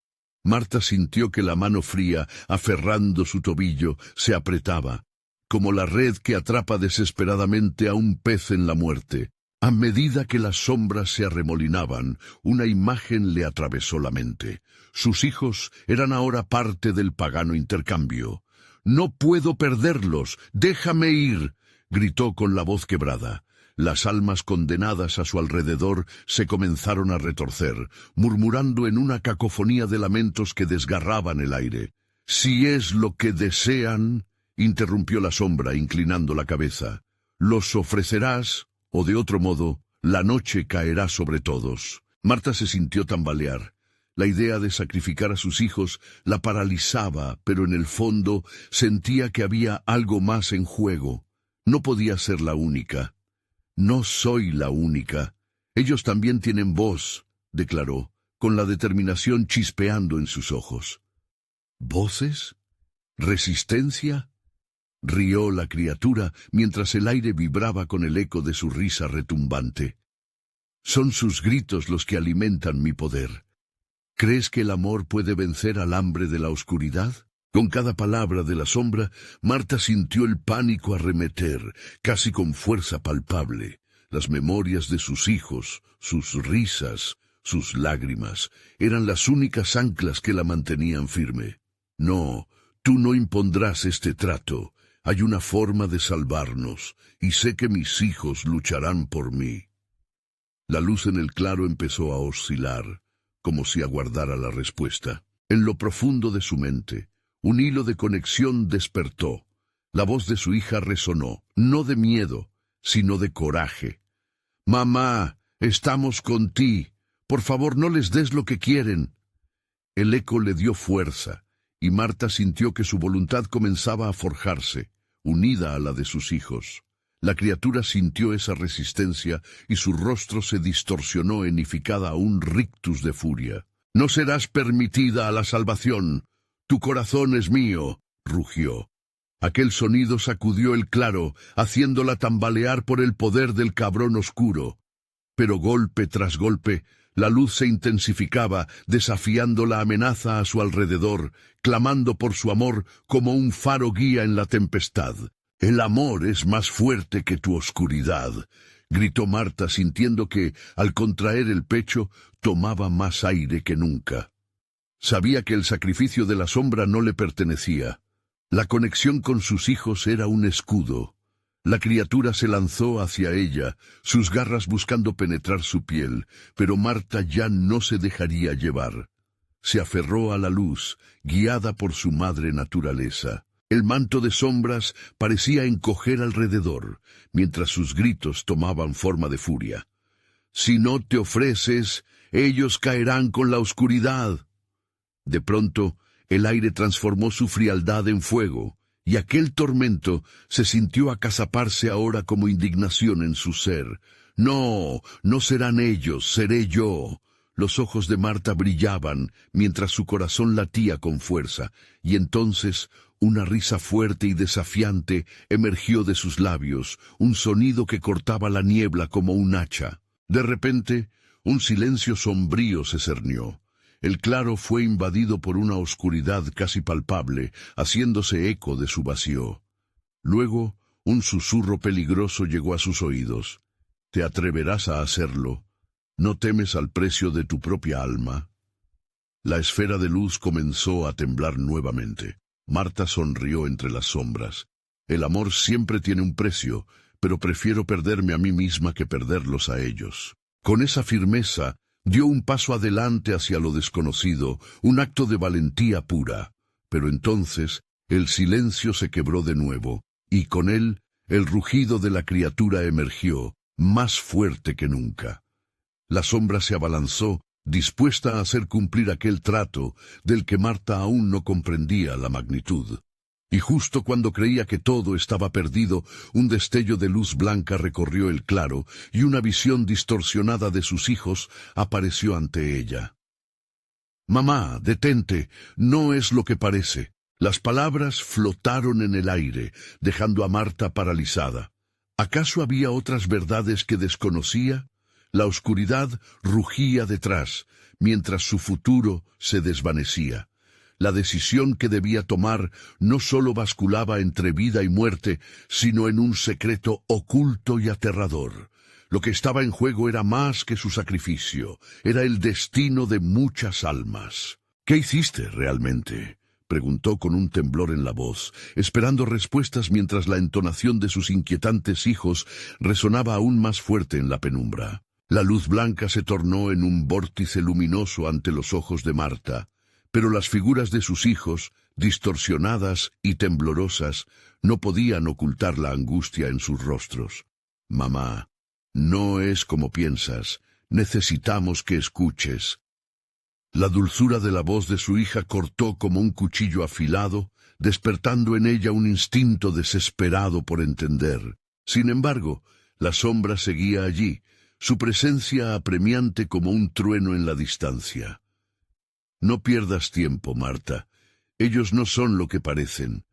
Marta sintió que la mano fría, aferrando su tobillo, se apretaba, como la red que atrapa desesperadamente a un pez en la muerte. A medida que las sombras se arremolinaban, una imagen le atravesó la mente. Sus hijos eran ahora parte del pagano intercambio. «No puedo perderlos, déjame ir», gritó con la voz quebrada. Las almas condenadas a su alrededor se comenzaron a retorcer, murmurando en una cacofonía de lamentos que desgarraban el aire. «Si es lo que desean», interrumpió la sombra, inclinando la cabeza, «los ofrecerás, o de otro modo, la noche caerá sobre todos». Marta se sintió tambalear. La idea de sacrificar a sus hijos la paralizaba, pero en el fondo sentía que había algo más en juego. No podía ser la única. «No soy la única. Ellos también tienen voz», declaró, con la determinación chispeando en sus ojos. «¿Voces? ¿Resistencia?», rió la criatura mientras el aire vibraba con el eco de su risa retumbante. «Son sus gritos los que alimentan mi poder. ¿Crees que el amor puede vencer al hambre de la oscuridad?». Con cada palabra de la sombra, Marta sintió el pánico arremeter, casi con fuerza palpable. Las memorias de sus hijos, sus risas, sus lágrimas, eran las únicas anclas que la mantenían firme. No, tú no impondrás este trato. Hay una forma de salvarnos, y sé que mis hijos lucharán por mí. La luz en el claro empezó a oscilar, como si aguardara la respuesta. En lo profundo de su mente, un hilo de conexión despertó. La voz de su hija resonó, no de miedo, sino de coraje. «Mamá, estamos con ti. Por favor, no les des lo que quieren». El eco le dio fuerza, y Marta sintió que su voluntad comenzaba a forjarse, unida a la de sus hijos. La criatura sintió esa resistencia y su rostro se distorsionó enificada a un rictus de furia. «No serás permitida a la salvación. Tu corazón es mío», rugió. Aquel sonido sacudió el claro, haciéndola tambalear por el poder del cabrón oscuro. Pero golpe tras golpe, la luz se intensificaba, desafiando la amenaza a su alrededor, clamando por su amor como un faro guía en la tempestad. «El amor es más fuerte que tu oscuridad», gritó Marta, sintiendo que, al contraer el pecho, tomaba más aire que nunca. Sabía que el sacrificio de la sombra no le pertenecía. La conexión con sus hijos era un escudo. La criatura se lanzó hacia ella, sus garras buscando penetrar su piel, pero Marta ya no se dejaría llevar. Se aferró a la luz, guiada por su madre naturaleza. El manto de sombras parecía encoger alrededor, mientras sus gritos tomaban forma de furia. «Si no te ofreces, ellos caerán con la oscuridad». De pronto, el aire transformó su frialdad en fuego, y aquel tormento se sintió acazaparse ahora como indignación en su ser. «No, no serán ellos, seré yo». Los ojos de Marta brillaban, mientras su corazón latía con fuerza, y entonces una risa fuerte y desafiante emergió de sus labios, un sonido que cortaba la niebla como un hacha. De repente, un silencio sombrío se cernió. El claro fue invadido por una oscuridad casi palpable, haciéndose eco de su vacío. Luego, un susurro peligroso llegó a sus oídos. «¿Te atreverás a hacerlo? ¿No temes al precio de tu propia alma?» La esfera de luz comenzó a temblar nuevamente. Marta sonrió entre las sombras. «El amor siempre tiene un precio, pero prefiero perderme a mí misma que perderlos a ellos». Con esa firmeza, dio un paso adelante hacia lo desconocido, un acto de valentía pura. Pero entonces, el silencio se quebró de nuevo, y con él, el rugido de la criatura emergió, más fuerte que nunca. La sombra se abalanzó, dispuesta a hacer cumplir aquel trato del que Marta aún no comprendía la magnitud. Y justo cuando creía que todo estaba perdido, un destello de luz blanca recorrió el claro, y una visión distorsionada de sus hijos apareció ante ella. «Mamá, detente, no es lo que parece». Las palabras flotaron en el aire, dejando a Marta paralizada. ¿Acaso había otras verdades que desconocía? La oscuridad rugía detrás, mientras su futuro se desvanecía. La decisión que debía tomar no solo basculaba entre vida y muerte, sino en un secreto oculto y aterrador. Lo que estaba en juego era más que su sacrificio, era el destino de muchas almas. «¿Qué hiciste realmente?», preguntó con un temblor en la voz, esperando respuestas mientras la entonación de sus inquietantes hijos resonaba aún más fuerte en la penumbra. La luz blanca se tornó en un vórtice luminoso ante los ojos de Marta, pero las figuras de sus hijos, distorsionadas y temblorosas, no podían ocultar la angustia en sus rostros. «Mamá, no es como piensas, necesitamos que escuches». La dulzura de la voz de su hija cortó como un cuchillo afilado, despertando en ella un instinto desesperado por entender. Sin embargo, la sombra seguía allí, su presencia apremiante como un trueno en la distancia. «No pierdas tiempo, Marta. Ellos no son lo que parecen.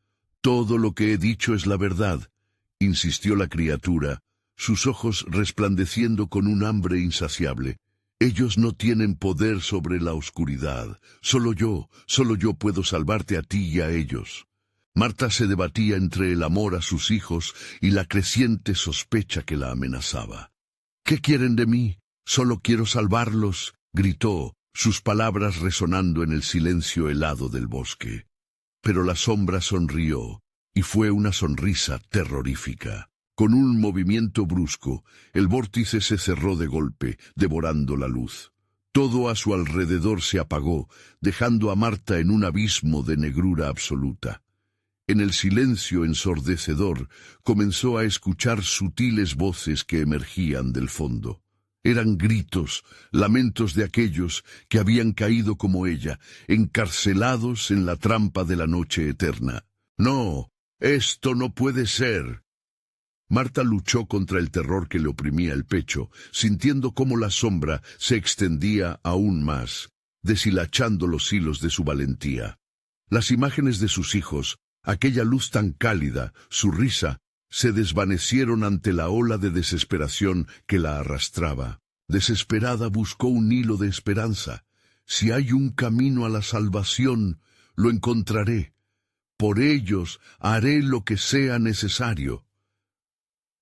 Todo lo que he dicho es la verdad», insistió la criatura, sus ojos resplandeciendo con un hambre insaciable. Ellos no tienen poder sobre la oscuridad. Solo yo puedo salvarte a ti y a ellos. Marta se debatía entre el amor a sus hijos y la creciente sospecha que la amenazaba. ¿Qué quieren de mí? Solo quiero salvarlos, gritó, sus palabras resonando en el silencio helado del bosque. Pero la sombra sonrió, y fue una sonrisa terrorífica. Con un movimiento brusco, el vórtice se cerró de golpe, devorando la luz. Todo a su alrededor se apagó, dejando a Marta en un abismo de negrura absoluta. En el silencio ensordecedor, comenzó a escuchar sutiles voces que emergían del fondo. Eran gritos, lamentos de aquellos que habían caído como ella, encarcelados en la trampa de la noche eterna. «No, esto no puede ser». Marta luchó contra el terror que le oprimía el pecho, sintiendo cómo la sombra se extendía aún más, deshilachando los hilos de su valentía. Las imágenes de sus hijos, aquella luz tan cálida, su risa, se desvanecieron ante la ola de desesperación que la arrastraba. Desesperada buscó un hilo de esperanza. Si hay un camino a la salvación, lo encontraré. Por ellos haré lo que sea necesario.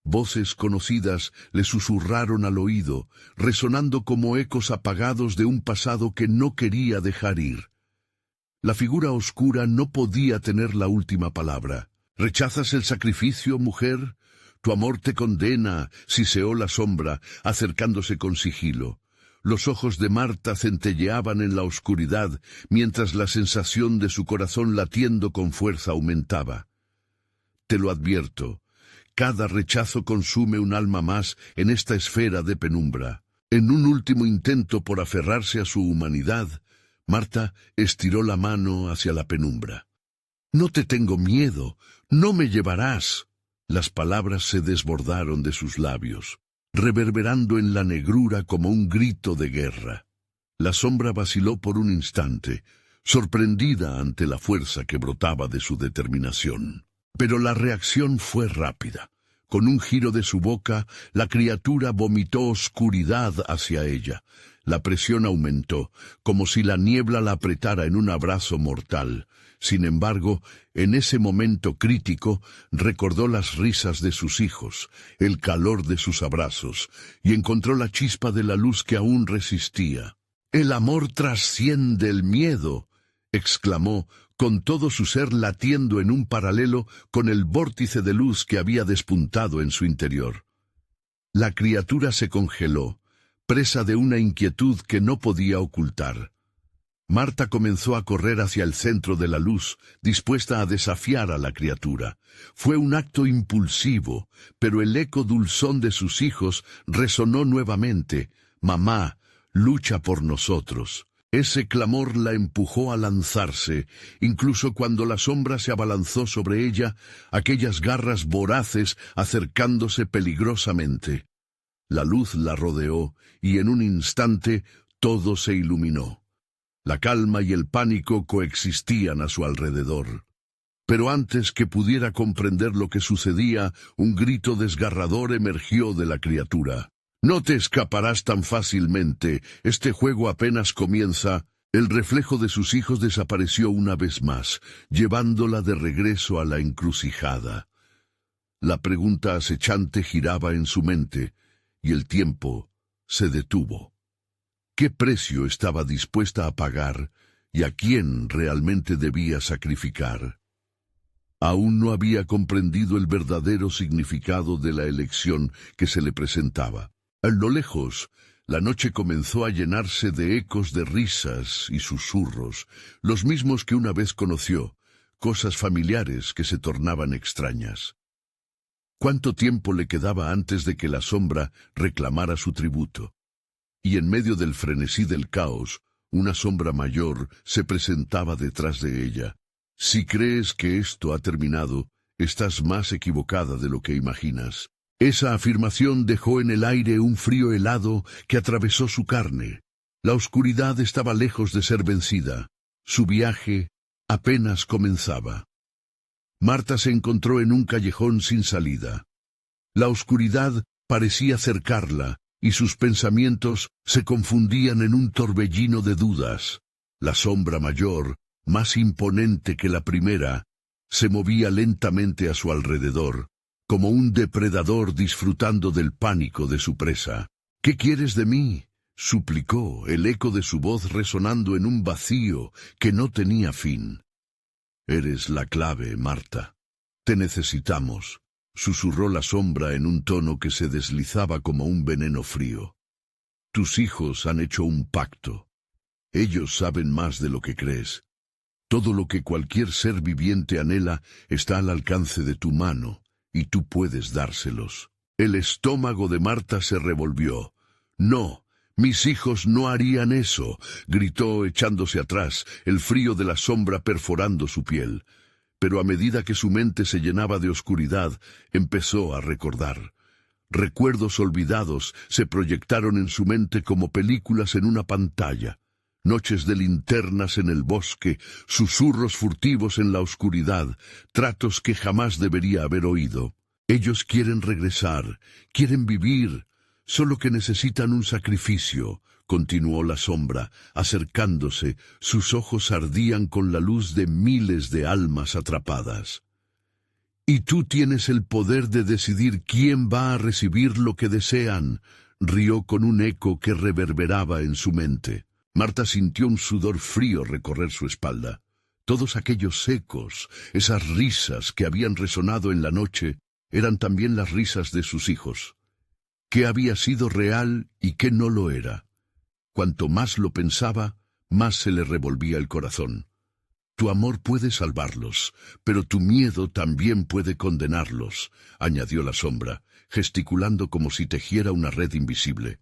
Voces conocidas le susurraron al oído, resonando como ecos apagados de un pasado que no quería dejar ir. La figura oscura no podía tener la última palabra. ¿Rechazas el sacrificio, mujer? Tu amor te condena, siseó la sombra, acercándose con sigilo. Los ojos de Marta centelleaban en la oscuridad, mientras la sensación de su corazón latiendo con fuerza aumentaba. Te lo advierto, cada rechazo consume un alma más en esta esfera de penumbra. En un último intento por aferrarse a su humanidad, Marta estiró la mano hacia la penumbra. «No te tengo miedo, no me llevarás». Las palabras se desbordaron de sus labios, reverberando en la negrura como un grito de guerra. La sombra vaciló por un instante, sorprendida ante la fuerza que brotaba de su determinación. Pero la reacción fue rápida. Con un giro de su boca, la criatura vomitó oscuridad hacia ella. La presión aumentó, como si la niebla la apretara en un abrazo mortal. Sin embargo, en ese momento crítico, recordó las risas de sus hijos, el calor de sus abrazos, y encontró la chispa de la luz que aún resistía. «El amor trasciende el miedo», exclamó, con todo su ser latiendo en un paralelo con el vórtice de luz que había despuntado en su interior. La criatura se congeló, presa de una inquietud que no podía ocultar. Marta comenzó a correr hacia el centro de la luz, dispuesta a desafiar a la criatura. Fue un acto impulsivo, pero el eco dulzón de sus hijos resonó nuevamente. «Mamá, lucha por nosotros». Ese clamor la empujó a lanzarse, incluso cuando la sombra se abalanzó sobre ella, aquellas garras voraces acercándose peligrosamente. La luz la rodeó, y en un instante todo se iluminó. La calma y el pánico coexistían a su alrededor. Pero antes que pudiera comprender lo que sucedía, un grito desgarrador emergió de la criatura. «No te escaparás tan fácilmente, este juego apenas comienza». El reflejo de sus hijos desapareció una vez más, llevándola de regreso a la encrucijada. La pregunta acechante giraba en su mente, y el tiempo se detuvo. ¿Qué precio estaba dispuesta a pagar y a quién realmente debía sacrificar? Aún no había comprendido el verdadero significado de la elección que se le presentaba. A lo lejos, la noche comenzó a llenarse de ecos de risas y susurros, los mismos que una vez conoció, cosas familiares que se tornaban extrañas. ¿Cuánto tiempo le quedaba antes de que la sombra reclamara su tributo? Y en medio del frenesí del caos, una sombra mayor se presentaba detrás de ella. Si crees que esto ha terminado, estás más equivocada de lo que imaginas. Esa afirmación dejó en el aire un frío helado que atravesó su carne. La oscuridad estaba lejos de ser vencida. Su viaje apenas comenzaba. Marta se encontró en un callejón sin salida. La oscuridad parecía cercarla, y sus pensamientos se confundían en un torbellino de dudas. La sombra mayor, más imponente que la primera, se movía lentamente a su alrededor, como un depredador disfrutando del pánico de su presa. «¿Qué quieres de mí?», suplicó, el eco de su voz resonando en un vacío que no tenía fin. «Eres la clave, Marta. Te necesitamos», susurró la sombra en un tono que se deslizaba como un veneno frío. «Tus hijos han hecho un pacto. Ellos saben más de lo que crees. Todo lo que cualquier ser viviente anhela está al alcance de tu mano, y tú puedes dárselos». El estómago de Marta se revolvió. «No, mis hijos no harían eso», gritó echándose atrás, el frío de la sombra perforando su piel. Pero a medida que su mente se llenaba de oscuridad, empezó a recordar. Recuerdos olvidados se proyectaron en su mente como películas en una pantalla. Noches de linternas en el bosque, susurros furtivos en la oscuridad, tratos que jamás debería haber oído. Ellos quieren regresar, quieren vivir, solo que necesitan un sacrificio, continuó la sombra, acercándose, sus ojos ardían con la luz de miles de almas atrapadas. «Y tú tienes el poder de decidir quién va a recibir lo que desean», rió con un eco que reverberaba en su mente. Marta sintió un sudor frío recorrer su espalda. Todos aquellos ecos, esas risas que habían resonado en la noche, eran también las risas de sus hijos. ¿Qué había sido real y qué no lo era? Cuanto más lo pensaba, más se le revolvía el corazón. «Tu amor puede salvarlos, pero tu miedo también puede condenarlos», añadió la sombra, gesticulando como si tejiera una red invisible.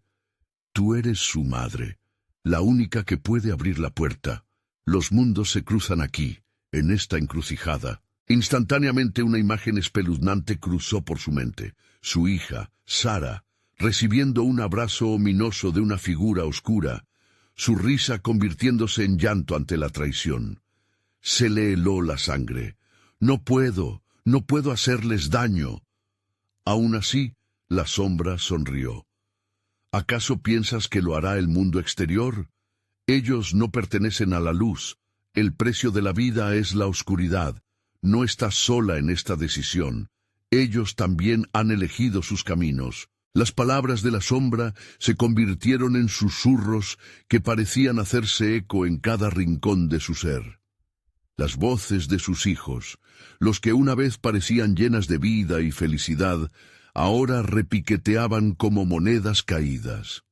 «Tú eres su madre, la única que puede abrir la puerta. Los mundos se cruzan aquí, en esta encrucijada». Instantáneamente una imagen espeluznante cruzó por su mente. Su hija, Sara, recibiendo un abrazo ominoso de una figura oscura, su risa convirtiéndose en llanto ante la traición. Se le heló la sangre. No puedo hacerles daño». Aún así, la sombra sonrió. «¿Acaso piensas que lo hará el mundo exterior? Ellos no pertenecen a la luz. El precio de la vida es la oscuridad. No estás sola en esta decisión. Ellos también han elegido sus caminos». Las palabras de la sombra se convirtieron en susurros que parecían hacerse eco en cada rincón de su ser. Las voces de sus hijos, los que una vez parecían llenas de vida y felicidad, ahora repiqueteaban como monedas caídas.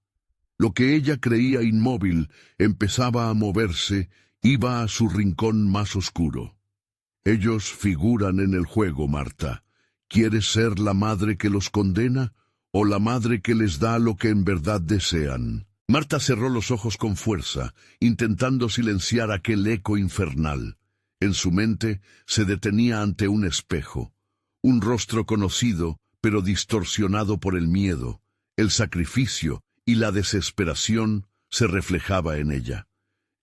Lo que ella creía inmóvil empezaba a moverse, iba a su rincón más oscuro. «Ellos figuran en el juego, Marta. ¿Quieres ser la madre que los condena o la madre que les da lo que en verdad desean?» Marta cerró los ojos con fuerza, intentando silenciar aquel eco infernal. En su mente se detenía ante un espejo, un rostro conocido, pero distorsionado por el miedo, el sacrificio y la desesperación se reflejaba en ella.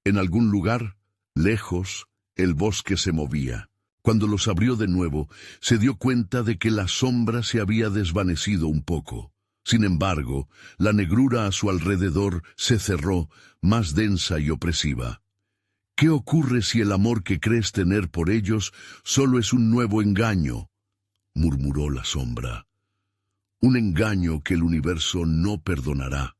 En algún lugar, lejos, el bosque se movía. Cuando los abrió de nuevo, se dio cuenta de que la sombra se había desvanecido un poco. Sin embargo, la negrura a su alrededor se cerró, más densa y opresiva. «¿Qué ocurre si el amor que crees tener por ellos solo es un nuevo engaño?», murmuró la sombra. «Un engaño que el universo no perdonará».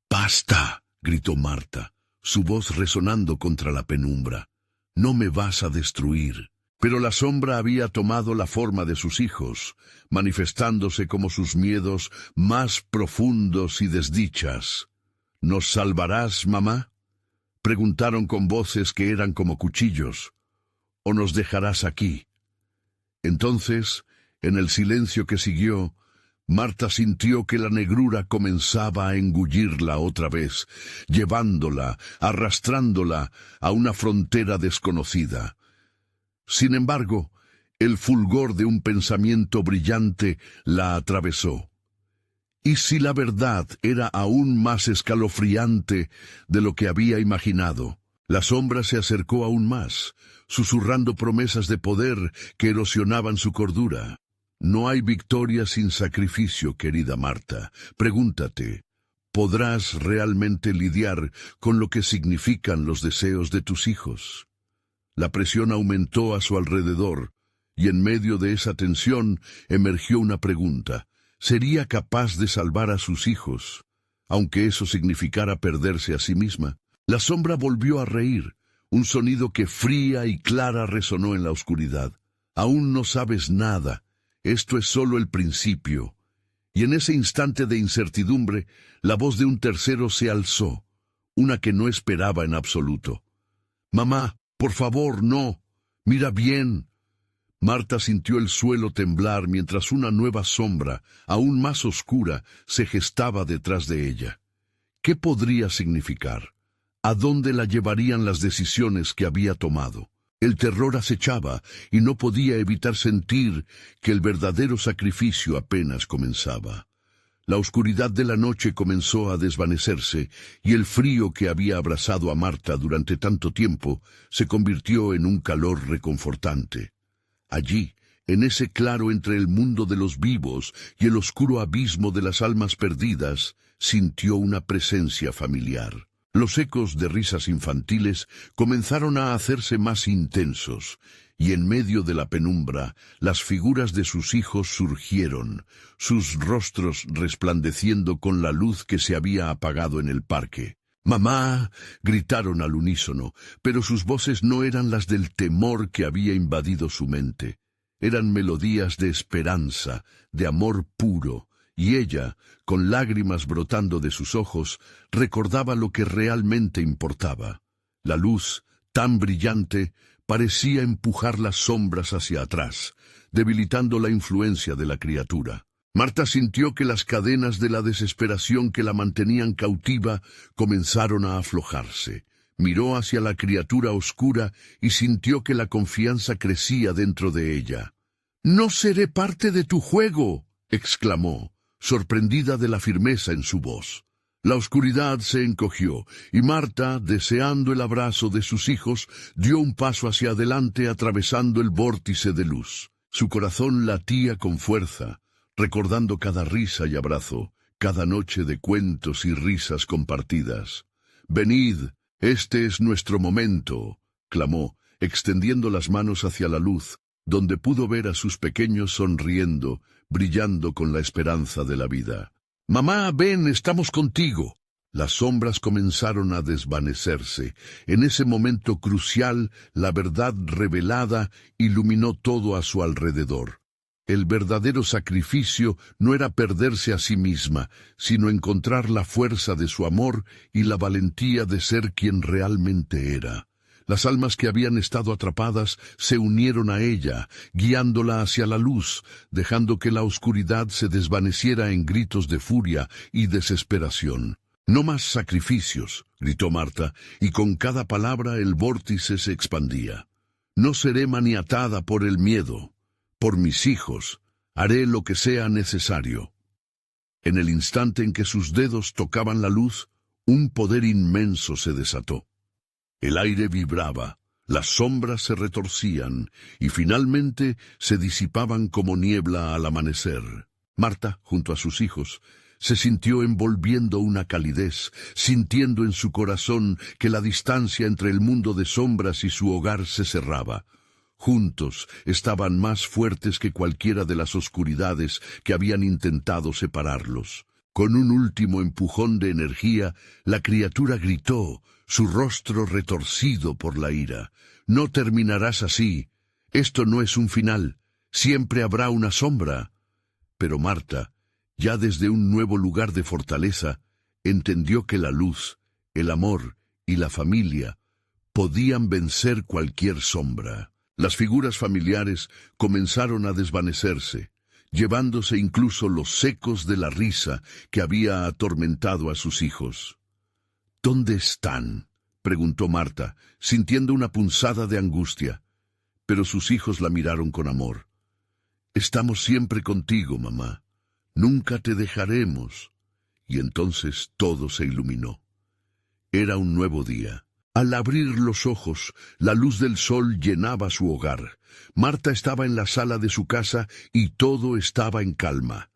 «¡Basta!», gritó Marta, su voz resonando contra la penumbra. «No me vas a destruir». Pero la sombra había tomado la forma de sus hijos, manifestándose como sus miedos más profundos y desdichas. «¿Nos salvarás, mamá?», preguntaron con voces que eran como cuchillos. «¿O nos dejarás aquí?». Entonces, en el silencio que siguió, Marta sintió que la negrura comenzaba a engullirla otra vez, llevándola, arrastrándola a una frontera desconocida. Sin embargo, el fulgor de un pensamiento brillante la atravesó. ¿Y si la verdad era aún más escalofriante de lo que había imaginado? La sombra se acercó aún más, susurrando promesas de poder que erosionaban su cordura. No hay victoria sin sacrificio, querida Marta. Pregúntate, ¿podrás realmente lidiar con lo que significan los deseos de tus hijos? La presión aumentó a su alrededor, y en medio de esa tensión emergió una pregunta. ¿Sería capaz de salvar a sus hijos, aunque eso significara perderse a sí misma? La sombra volvió a reír, un sonido que fría y clara resonó en la oscuridad. Aún no sabes nada, esto es solo el principio. Y en ese instante de incertidumbre, la voz de un tercero se alzó, una que no esperaba en absoluto. «Mamá, por favor, no. Mira bien». Marta sintió el suelo temblar mientras una nueva sombra, aún más oscura, se gestaba detrás de ella. ¿Qué podría significar? ¿A dónde la llevarían las decisiones que había tomado? El terror acechaba y no podía evitar sentir que el verdadero sacrificio apenas comenzaba. La oscuridad de la noche comenzó a desvanecerse y el frío que había abrazado a Marta durante tanto tiempo se convirtió en un calor reconfortante. Allí, en ese claro entre el mundo de los vivos y el oscuro abismo de las almas perdidas, sintió una presencia familiar. Los ecos de risas infantiles comenzaron a hacerse más intensos, y en medio de la penumbra, las figuras de sus hijos surgieron, sus rostros resplandeciendo con la luz que se había apagado en el parque. «¡Mamá!», gritaron al unísono, pero sus voces no eran las del temor que había invadido su mente. Eran melodías de esperanza, de amor puro, y ella, con lágrimas brotando de sus ojos, recordaba lo que realmente importaba. La luz, tan brillante, parecía empujar las sombras hacia atrás, debilitando la influencia de la criatura. Marta sintió que las cadenas de la desesperación que la mantenían cautiva comenzaron a aflojarse. Miró hacia la criatura oscura y sintió que la confianza crecía dentro de ella. «No seré parte de tu juego», exclamó, sorprendida de la firmeza en su voz. La oscuridad se encogió, y Marta, deseando el abrazo de sus hijos, dio un paso hacia adelante atravesando el vórtice de luz. Su corazón latía con fuerza, recordando cada risa y abrazo, cada noche de cuentos y risas compartidas. «Venid, este es nuestro momento», clamó, extendiendo las manos hacia la luz, donde pudo ver a sus pequeños sonriendo, brillando con la esperanza de la vida. «Mamá, ven, estamos contigo». Las sombras comenzaron a desvanecerse. En ese momento crucial, la verdad revelada iluminó todo a su alrededor. El verdadero sacrificio no era perderse a sí misma, sino encontrar la fuerza de su amor y la valentía de ser quien realmente era. Las almas que habían estado atrapadas se unieron a ella, guiándola hacia la luz, dejando que la oscuridad se desvaneciera en gritos de furia y desesperación. «No más sacrificios», gritó Marta, y con cada palabra el vórtice se expandía. «No seré maniatada por el miedo. Por mis hijos, haré lo que sea necesario». En el instante en que sus dedos tocaban la luz, un poder inmenso se desató. El aire vibraba, las sombras se retorcían y finalmente se disipaban como niebla al amanecer. Marta, junto a sus hijos, se sintió envolviendo una calidez, sintiendo en su corazón que la distancia entre el mundo de sombras y su hogar se cerraba. Juntos estaban más fuertes que cualquiera de las oscuridades que habían intentado separarlos. Con un último empujón de energía, la criatura gritó, su rostro retorcido por la ira. «No terminarás así. Esto no es un final. Siempre habrá una sombra». Pero Marta, ya desde un nuevo lugar de fortaleza, entendió que la luz, el amor y la familia podían vencer cualquier sombra. Las figuras familiares comenzaron a desvanecerse, llevándose incluso los ecos de la risa que había atormentado a sus hijos. «¿Dónde están?», preguntó Marta, sintiendo una punzada de angustia. Pero sus hijos la miraron con amor. «Estamos siempre contigo, mamá. Nunca te dejaremos». Y entonces todo se iluminó. Era un nuevo día. Al abrir los ojos, la luz del sol llenaba su hogar. Marta estaba en la sala de su casa y todo estaba en calma.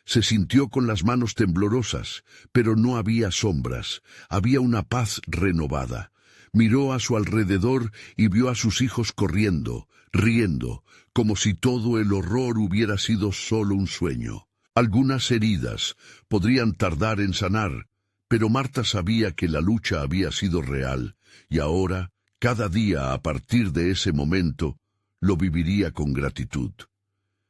Se sintió con las manos temblorosas, pero no había sombras, había una paz renovada. Miró a su alrededor y vio a sus hijos corriendo, riendo, como si todo el horror hubiera sido solo un sueño. Algunas heridas podrían tardar en sanar, pero Marta sabía que la lucha había sido real, y ahora, cada día a partir de ese momento, lo viviría con gratitud.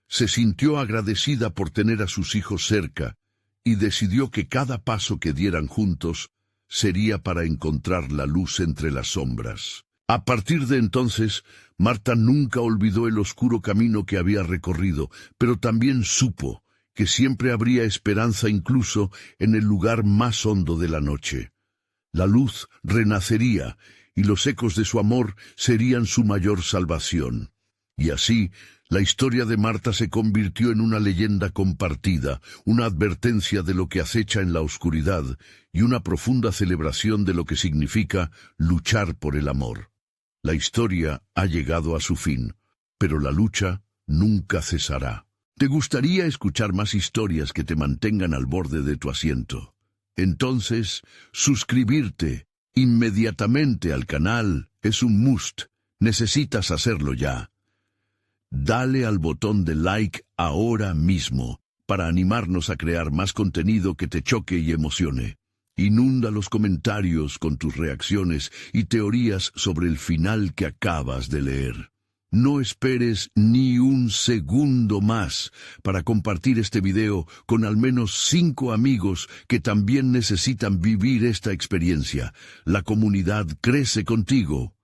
Se sintió agradecida por tener a sus hijos cerca, y decidió que cada paso que dieran juntos sería para encontrar la luz entre las sombras. A partir de entonces, Marta nunca olvidó el oscuro camino que había recorrido, pero también supo que siempre habría esperanza incluso en el lugar más hondo de la noche. La luz renacería, y los ecos de su amor serían su mayor salvación. Y así, la historia de Marta se convirtió en una leyenda compartida, una advertencia de lo que acecha en la oscuridad y una profunda celebración de lo que significa luchar por el amor. La historia ha llegado a su fin, pero la lucha nunca cesará. ¿Te gustaría escuchar más historias que te mantengan al borde de tu asiento? Entonces, suscribirte inmediatamente al canal es un must. Necesitas hacerlo ya. Dale al botón de like ahora mismo para animarnos a crear más contenido que te choque y emocione. Inunda los comentarios con tus reacciones y teorías sobre el final que acabas de leer. No esperes ni un segundo más para compartir este video con al menos 5 amigos que también necesitan vivir esta experiencia. La comunidad crece contigo.